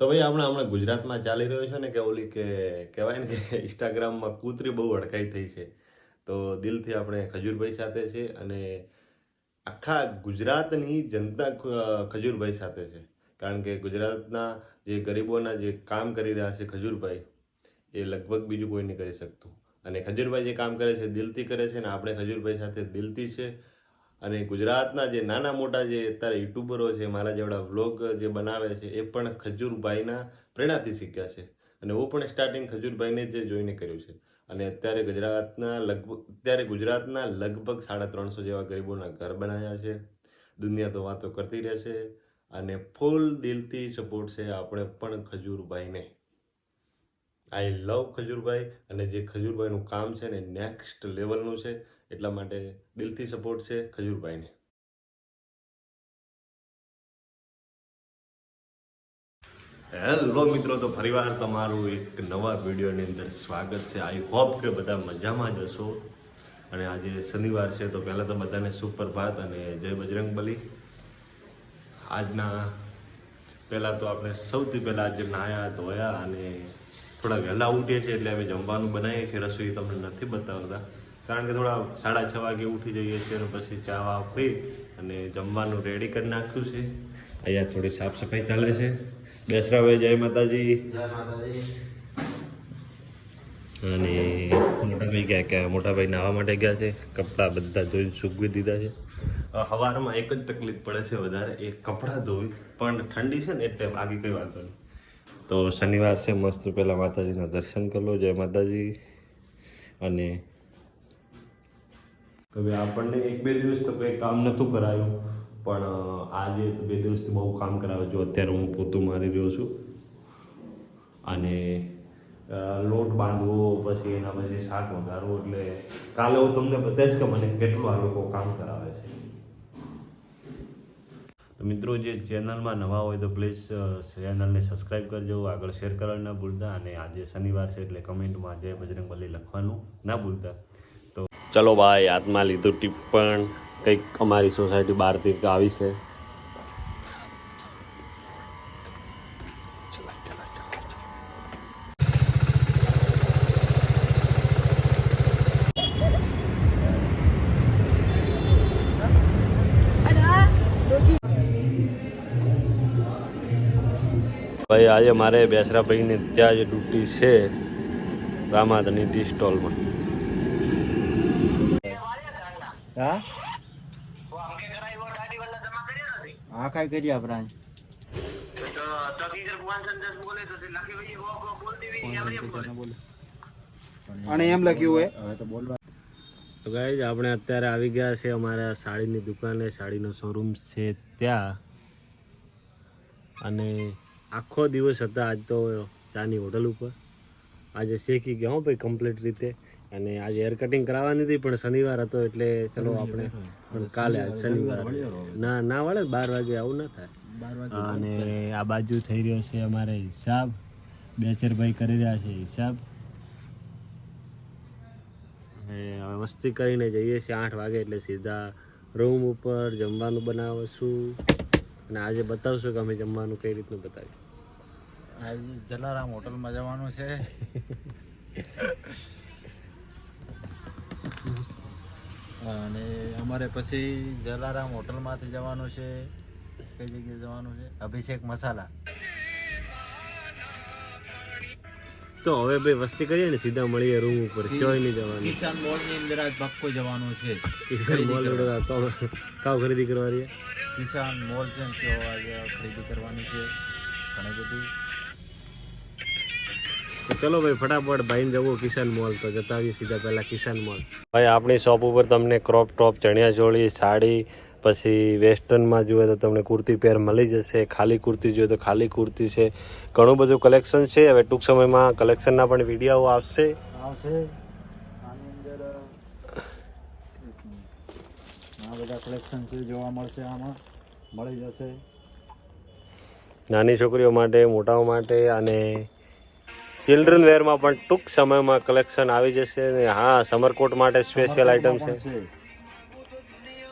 તો ભાઈ હમણાં ગુજરાતમાં ચાલી રહ્યો છે ને કે ઓલી કે કહેવાય ને કે ઇન્સ્ટાગ્રામમાં કૂતરી બહુ હડકાઈ થઈ છે. તો દિલથી આપણે ખજૂરભાઈ સાથે છે અને આખા ગુજરાતની જનતા ખજૂરભાઈ સાથે છે. કારણ કે ગુજરાતના જે ગરીબોના જે કામ કરી રહ્યા છે ખજૂરભાઈ, એ લગભગ બીજું કોઈ નહીં કરી શકતું. અને ખજૂરભાઈ જે કામ કરે છે દિલથી કરે છે ને આપણે ખજૂરભાઈ સાથે દિલથી છે. અને ગુજરાતના જે નાના મોટા જે અત્યારે યુટ્યુબરો છે, મારા જેવડા વ્લોગ જે બનાવે છે, એ પણ ખજૂરભાઈના પ્રેરણાથી શીખ્યા છે. અને હું પણ સ્ટાર્ટિંગ ખજૂરભાઈને જ જોઈને કર્યું છે. અને અત્યારે ગુજરાતના લગભગ 350 જેવા ગરીબોના ઘર બનાવ્યા છે. દુનિયા તો વાતો કરતી રહેશે અને ફૂલ દિલથી સપોર્ટ છે આપણે પણ ખજૂરભાઈને. આઈ લવ ખજૂરભાઈ. અને જે ખજૂરભાઈનું કામ છે ને નેક્સ્ટ લેવલનું છે, એટલા માટે દિલથી સપોર્ટ છે ખજૂરભાઈને. હેલો મિત્રો, તો ફરીવાર તમારું એક નવા વિડીયોની અંદર સ્વાગત છે. આઈ હોપ કે બધા મજામાં જ હશો. અને આજે શનિવાર છે, તો પહેલાં તો બધાને સુપ્રભાત અને જય બજરંગબલી. આજના પહેલાં તો આપણે સૌથી પહેલાં આજે નાહ્યા ધોયા અને થોડા વહેલા ઉઠીએ છીએ, એટલે અમે જમવાનું બનાવીએ છીએ. રસોઈ તમને નથી બતાવતા કારણ કે થોડા 6:30 વાગે ઉઠી જઈએ છીએ અને પછી ચા પી અને જમવાનું રેડી કરી નાખ્યું છે. અહીંયા થોડી સાફ સફાઈ ચાલે છે. બેસરાભાઈ જય માતાજી. જય માતાજી. અને મોટાભાઈ ગયા મોટાભાઈ નાહવા માટે ગયા છે. કપડાં બધા ધોઈ સૂકવી દીધા છે. સવારમાં એક જ તકલીફ પડે છે વધારે, એ કપડાં ધોવી. પણ ઠંડી છે ને એટલે બાકી કંઈ વાંધો નહીં. તો શનિવાર છે, મસ્ત પહેલાં માતાજીના દર્શન કરી લો. જય માતાજી. અને તો ભાઈ આપણને 1-2 દિવસ તો કંઈ કામ નહોતું કરાયું, પણ આજે તો 2 દિવસથી બહુ કામ કરાવે. જો અત્યારે હું પોતું મારી રહ્યો છું અને લોટ બાંધવો, પછી એના પછી શાક વઘારવું. એટલે કાલે હું તમને બતાવીશ કે મને કેટલું આ લોકો કામ કરાવે છે. તો મિત્રો, જે ચેનલમાં નવા હોય તો પ્લીઝ ચેનલને સબસ્ક્રાઈબ કરજો, આગળ શેર કરવાનું ના ભૂલતા. અને આજે શનિવાર છે એટલે કમેન્ટમાં જય બજરંગબલી લખવાનું ના ભૂલતા. તો ચલો ભાઈ, હાથમાં લીધું ટિપ્પણ. કંઈક અમારી સોસાયટી બહારથી આવી છે. ભાઈ આજે મારે બેસરાભાઈને ત્યાં જ ડ્યુટી છે, રામાધની ટી સ્ટોલમાં. હા કઈ કરી આપણે અને એમ લખ્યું હોય હવે તો બોલવા. તો ગાઈઝ, આપણે અત્યારે આવી ગયા છે અમારા સાડીની દુકાને. સાડીનો શોરૂમ છે ત્યાં. અને આખો દિવસ હતા આજ તો ચાની હોટલ ઉપર. આજે શેકી ગયા હો ભાઈ કમ્પ્લીટ રીતે. અને આજે હેર કટિંગ કરાવવાની હતી, પણ શનિવાર હતો એટલે ચલો આપણે પણ કાલે શનિવાર ના વળે 12 વાગે આવું ના થાય. અને આ બાજુ થઈ રહ્યો છે અમારે હિસાબ. બેચરભાઈ કરી રહ્યા છે હિસાબ. હવે મસ્તી કરીને જઈએ છીએ 8 વાગે, એટલે સીધા રૂમ ઉપર જમવાનું બનાવશું. અને આજે બતાવશું કે અમે જમવાનું કઈ રીતનું બતાવ્યું. આજે જલારામ હોટલમાં જવાનું છે. અને અમારે પછી જલારામ હોટલમાંથી જવાનું છે. કઈ જગ્યાએ જવાનું છે? અભિષેક મસાલા. તો હવે ભાઈ વસ્તી કરીએ ને, સીધા મળીએ રૂમ ઉપર. ચોય નહીં જવાનું. કિસાન મોલની અંદર આજ પાક્કો જવાનું છે. કિસાન મોલ તો કાવ ખરીદી કરવાની. કિસાન મોલ છે ને, તો આજે ખરીદી કરવાની છે ઘણી બધી. તો ચલો ભાઈ, ફટાફટ ભાઈને જવું કિસાન મોલ. તો જતા આવીએ સીધા પહેલા કિસાન મોલ. ભાઈ આપણી શોપ ઉપર તમને ક્રોપ ટોપ, ચણિયા ચોળી, સાડી, પછી વેસ્ટર્નમાં જોઈએ તો તમને કુર્તી પેર મળી જશે. ખાલી કુર્તી જોઈએ તો ખાલી કુર્તી છે. ઘણું બધું કલેક્શન છે. હવે ટૂંક સમયમાં કલેક્શનના પણ વિડીયો આવશે. આની અંદર આ બધા કલેક્શન છે, જોવા મળશે. આમાં મળી જશે નાની છોકરીઓ માટે, મોટાઓ માટે. અને ચિલ્ડ્રન વેરમાં પણ ટૂંક સમયમાં કલેક્શન આવી જશે. ને હા, સમરકોટ માટે સ્પેશિયલ આઇટમ છે.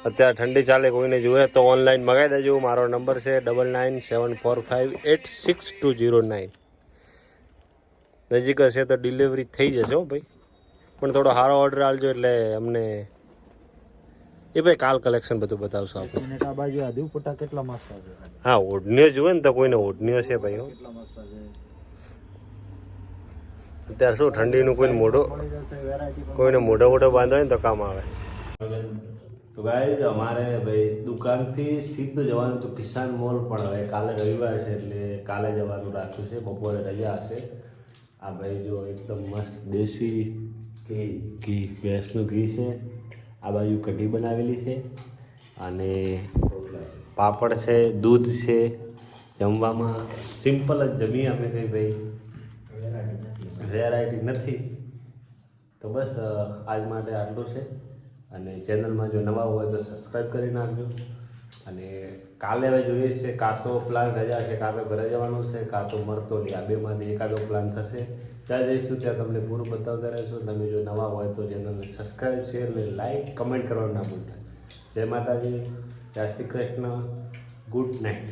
અત્યારે ઠંડી ચાલે, કોઈને જોઈએ તો ઓનલાઈન મંગાવી દેજો. મારો નંબર છે 9974586209. નજીક હશે તો ડિલિવરી થઈ જશે હો ભાઈ, પણ થોડો સારો ઓર્ડર આપજો એટલે અમને એ ભાઈ કાલ કલેક્શન બધું બતાવશો આપણે. અને આ બાજુ આ દુપટ્ટા કેટલા મસ્ત છે. હા ઓઢણીઓ જુએ ને તો કોઈને ઓઢણીઓ છે ભાઈ હો. કેટલા મસ્ત છે. અત્યારે શું ઠંડીનું કોઈને મોઢો મળી જશે વેરાયટી પણ. કોઈને મોઢો મોઢો બાંધો હોય ને તો કામ આવે. તો ગાઈઝ અમારે ભાઈ દુકાનથી સીધું જવાનું તો કિસાન મોલ, પણ હવે કાલે રવિવાર છે એટલે કાલે જવાનું રાખ્યું છે. બપોરે રજા હશે. આ ભાઈ જો એકદમ મસ્ત દેશી ઘી ભેંસનું ઘી છે. આ બાજુ કઢી બનાવેલી છે અને પાપડ છે, દૂધ છે. જમવામાં સિમ્પલ જ જમીએ અમે, કંઈ ભાઈ વેરાયટી નથી. તો બસ આજ માટે આટલું છે. અને ચેનલમાં જો નવા હોય તો સબસ્ક્રાઈબ કરી નાખજો. અને કાલે હવે જોઈએ છે, કાં તો પ્લાન રજા છે, કાં તો ઘરે જવાનું છે, કાં તો મરતોલી. આ બેમાંથી એકાદો પ્લાન થશે. ત્યાં જઈશું, ત્યાં તમને પૂરું બતાવતા રહેશું. તમે જો નવા હોય તો ચેનલને સબસ્ક્રાઈબ, શેર અને લાઈક, કમેન્ટ કરવાનું ના ભૂલતા. જય માતાજી, જય શ્રી કૃષ્ણ, ગુડ નાઇટ.